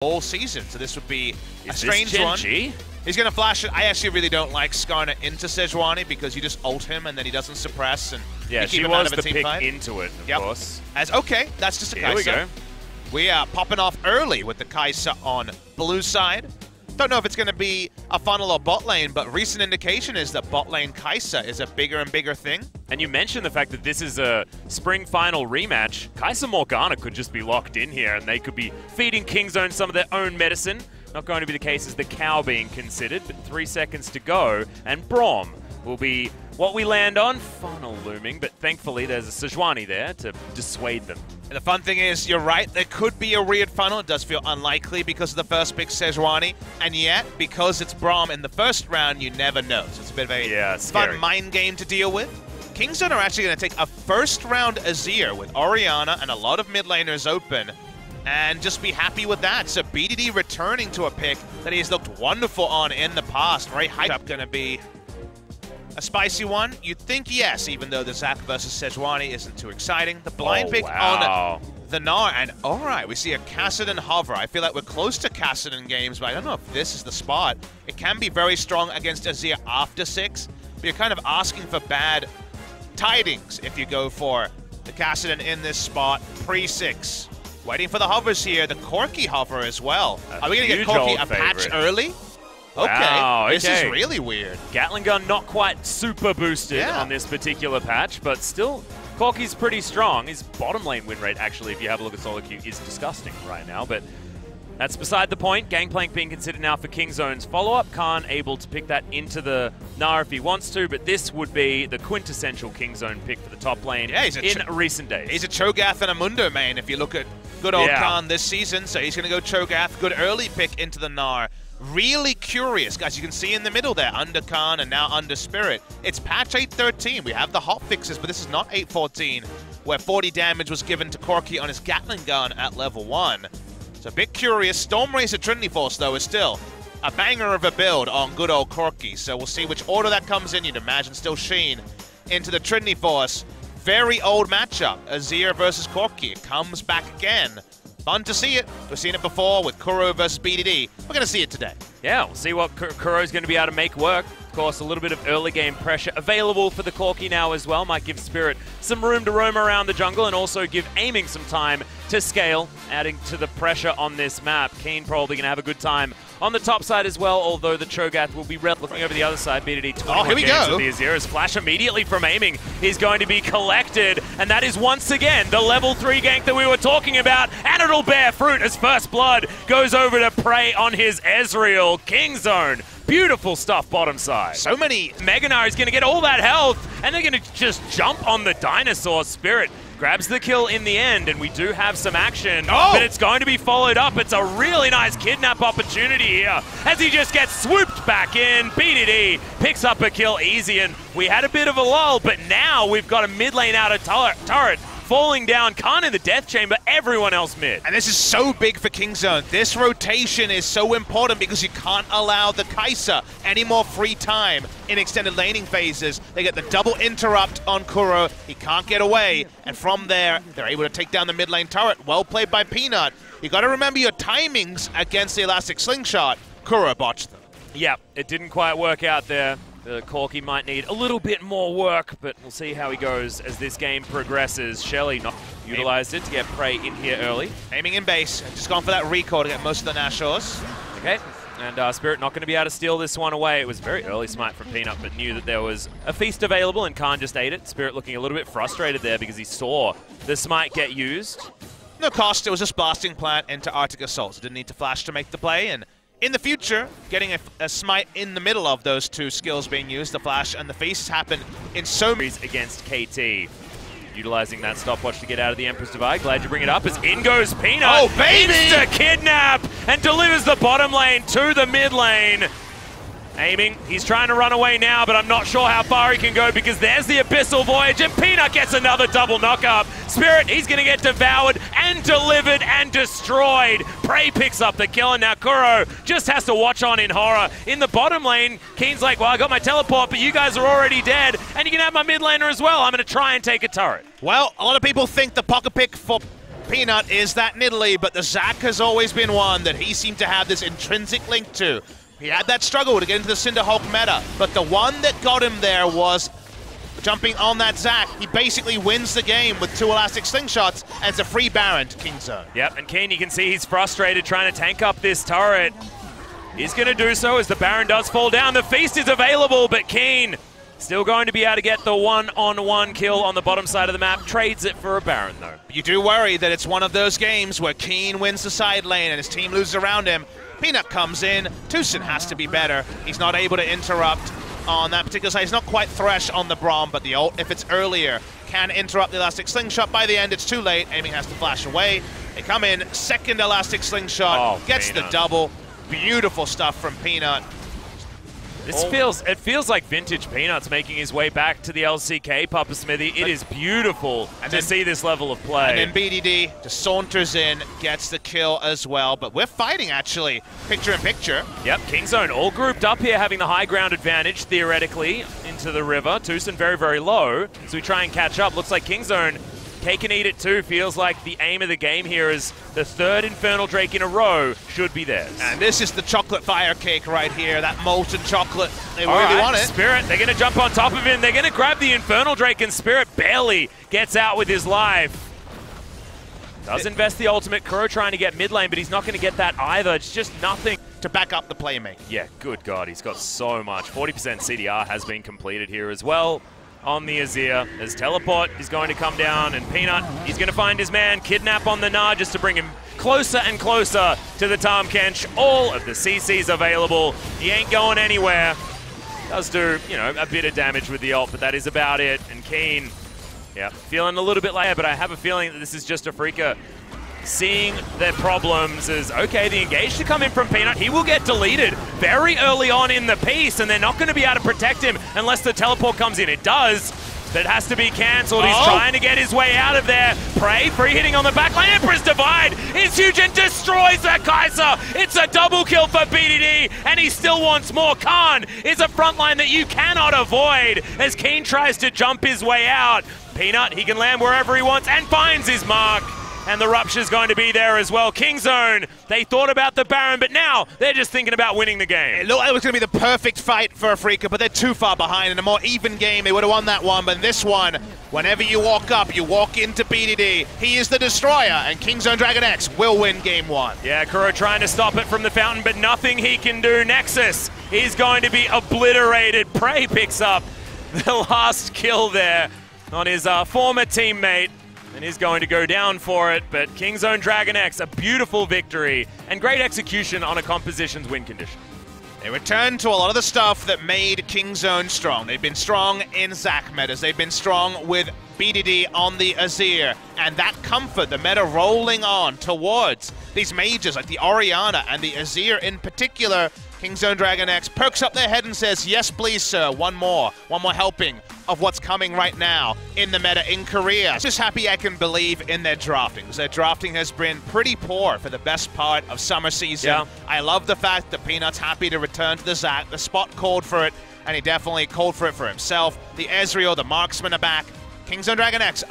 all season, so this would be a strange one. He's going to flash it. I actually really don't like Skarner into Sejuani because you just ult him and then he doesn't suppress and yeah, you keep she him was out of a the team pick fight. into it, of course. Okay, that's just a Kai'Sa. Here we go. We are popping off early with the Kai'Sa on blue side. Don't know if it's going to be a funnel or bot lane, but recent indication is that bot lane Kai'Sa is a bigger and bigger thing. And you mentioned the fact that this is a spring final rematch. Kai'Sa Morgana could just be locked in here and they could be feeding Kingzone some of their own medicine. Not going to be the case as the cow being considered, but 3 seconds to go, and Braum will be what we land on. Funnel looming, but thankfully there's a Sejuani there to dissuade them. And the fun thing is, you're right, there could be a weird funnel. It does feel unlikely because of the first pick, Sejuani, and yet, because it's Braum in the first round, you never know. So it's a bit of a fun mind game to deal with. Kingzone are actually going to take a first-round Azir with Orianna and a lot of mid laners open, and just be happy with that. So BDD returning to a pick that he's looked wonderful on in the past. Very hyped up, going to be a spicy one. You'd think yes, even though the Zac versus Sejuani isn't too exciting. The blind pick on the Gnar, and alright, we see a Kassadin hover. I feel like we're close to Kassadin games, but I don't know if this is the spot. It can be very strong against Azir after 6, but you're kind of asking for bad tidings if you go for the Kassadin in this spot pre-6. Waiting for the hovers here, the Corki hover as well. Are we going to get Corki a patch early? Wow, okay, this is really weird. Gatling gun not quite super boosted on this particular patch, but still, Corki's pretty strong. His bottom lane win rate, actually, if you have a look at solo queue, is disgusting right now, but that's beside the point. Gangplank being considered now for Kingzone's follow-up. Khan able to pick that into the Gnar if he wants to, but this would be the quintessential Kingzone pick for the top lane in recent days. He's a Cho'Gath and a Mundo main if you look at good old Khan this season, so he's going to go Cho'Gath. Good early pick into the Gnar. Really curious, guys. You can see in the middle there, under Khan and now under Spirit. It's patch 8.13. We have the hot fixes, but this is not 8.14, where 40 damage was given to Corki on his Gatling gun at level 1. So a bit curious. Stormracer Trinity Force, though, is still a banger of a build on good old Corki. So we'll see which order that comes in. You'd imagine still Sheen into the Trinity Force. Very old matchup. Azir versus Corki. It comes back again. Fun to see it. We've seen it before with Kuro versus BDD. We're going to see it today. Yeah, we'll see what Kuro's going to be able to make work. Of course, a little bit of early game pressure available for the Corki now as well. Might give Spirit some room to roam around the jungle and also give aiming some time to scale, adding to the pressure on this map. Keen probably going to have a good time on the top side as well, although the Cho'Gath will be looking over the other side. BDD 21 here we games go. with the Azira's flash immediately from aiming is going to be collected, and that is once again the level 3 gank that we were talking about, and it'll bear fruit as First Blood goes over to prey on his Ezreal. Kingzone, beautiful stuff bottom side. So many. Mega Gnar is going to get all that health, and they're going to just jump on the dinosaur. Spirit grabs the kill in the end, and we do have some action, but it's going to be followed up. It's a really nice kidnap opportunity here as he just gets swooped back in. BDD picks up a kill easy, and we had a bit of a lull, but now we've got a mid lane out of turret falling down. Khan in the death chamber, everyone else mid. And this is so big for Kingzone. This rotation is so important because you can't allow the Kai'Sa any more free time in extended laning phases. They get the double interrupt on Kuro. He can't get away. And from there, they're able to take down the mid lane turret. Well played by Peanut. You got to remember your timings against the Elastic Slingshot. Kuro botched them. Yeah, it didn't quite work out there. The Corki might need a little bit more work, but we'll see how he goes as this game progresses. Shelly not utilized it to get prey in here early. Aiming in base, just gone for that recall to get most of the Nashors. Okay, and Spirit not going to be able to steal this one away. It was a very early smite from Peanut, but knew that there was a feast available and Khan just ate it. Spirit looking a little bit frustrated there because he saw the smite get used. No cost, it was just blasting plant into Arctic Assault, so didn't need to flash to make the play, and in the future, getting a smite in the middle of those two skills being used, the flash and the feast, has happened in so many against KT. Utilizing that stopwatch to get out of the Empress Divide. Glad you bring it up as in goes Peanut. Oh, baby! Insta-kidnap and delivers the bottom lane to the mid lane. Aiming, he's trying to run away now, but I'm not sure how far he can go because there's the Abyssal Voyage, and Peanut gets another double knock-up. Spirit, he's going to get devoured and delivered and destroyed. Prey picks up the kill, and now Kuro just has to watch on in horror. In the bottom lane, Keen's like, well, I got my teleport, but you guys are already dead, and you can have my mid laner as well. I'm going to try and take a turret. Well, a lot of people think the pocket pick for Peanut is that Nidalee, but the Zac has always been one that he seemed to have this intrinsic link to. He had that struggle to get into the Cinderhulk meta, but the one that got him there was jumping on that Zac. He basically wins the game with 2 elastic slingshots, and it's a free Baron to KingZone. Yep, and Keen, you can see he's frustrated trying to tank up this turret. He's going to do so as the Baron does fall down. The Feast is available, but Keen still going to be able to get the one-on-one kill on the bottom side of the map. Trades it for a Baron, though. You do worry that it's one of those games where Keen wins the side lane and his team loses around him. Peanut comes in. Tucson has to be better. He's not able to interrupt on that particular side. He's not quite Thresh on the Braum, but the ult, if it's earlier, can interrupt the elastic slingshot. By the end, it's too late. Aiming has to flash away. They come in. Second elastic slingshot. Gets Peanut. The double. Beautiful stuff from Peanut. It feels like vintage Peanuts making his way back to the LCK, Papa Smithy. It is beautiful to see this level of play. And then BDD just saunters in, gets the kill as well. But we're fighting, actually, picture in picture. Yep, KingZone all grouped up here, having the high ground advantage, theoretically, into the river. Tucson very, very low. As we try and catch up, looks like KingZone cake and eat it too. Feels like the aim of the game here is the 3rd Infernal Drake in a row should be theirs. And this is the chocolate fire cake right here, that molten chocolate. They really want it. Spirit, they're going to jump on top of him. They're going to grab the Infernal Drake, and Spirit barely gets out with his life. Does invest the ultimate. Kuro trying to get mid lane, but he's not going to get that either. It's just nothing to back up the playmaking. Yeah, good God, he's got so much. 40% CDR has been completed here as well on the Azir, as Teleport is going to come down, and Peanut, he's going to find his man, Kidnap on the Gnar just to bring him closer and closer to the Tahm Kench. All of the CCs available. He ain't going anywhere. Does do, you know, a bit of damage with the ult, but that is about it. And Keen, yeah, feeling a little bit later, but I have a feeling that this is just a Freaka seeing their problems as, okay, the engage to come in from Peanut. He will get deleted very early on in the piece, and they're not going to be able to protect him unless the teleport comes in. It does, but it has to be cancelled. He's trying to get his way out of there. Prey, free hitting on the back line. Emperor's Divide is huge and destroys that Kai'Sa. It's a double kill for BDD, and he still wants more. Khan is a front line that you cannot avoid as Keen tries to jump his way out. Peanut, he can land wherever he wants and finds his mark. And the Rupture's going to be there as well. KingZone, they thought about the Baron, but now they're just thinking about winning the game. It looked like it was going to be the perfect fight for Freaka, but they're too far behind. In a more even game, they would have won that one. But in this one, whenever you walk up, you walk into BDD. He is the destroyer, and KingZone Dragon X will win game 1. Yeah, Kuro trying to stop it from the fountain, but nothing he can do. Nexus is going to be obliterated. Prey picks up the last kill there on his former teammate, and is going to go down for it, but KingZone Dragon X, a beautiful victory and great execution on a composition's win condition. They return to a lot of the stuff that made KingZone strong. They've been strong in Zac metas. They've been strong with BDD on the Azir, and that comfort, the meta rolling on towards these mages like the Orianna and the Azir in particular. KingZone Dragon X perks up their head and says, yes, please, sir, one more helping of what's coming right now in the meta in Korea. Just happy I can believe in their drafting, because their drafting has been pretty poor for the best part of summer season. Yeah. I love the fact that Peanut's happy to return to the Zac. The spot called for it, and he definitely called for it for himself. The Ezreal, the marksman are back. KingZone Dragon X.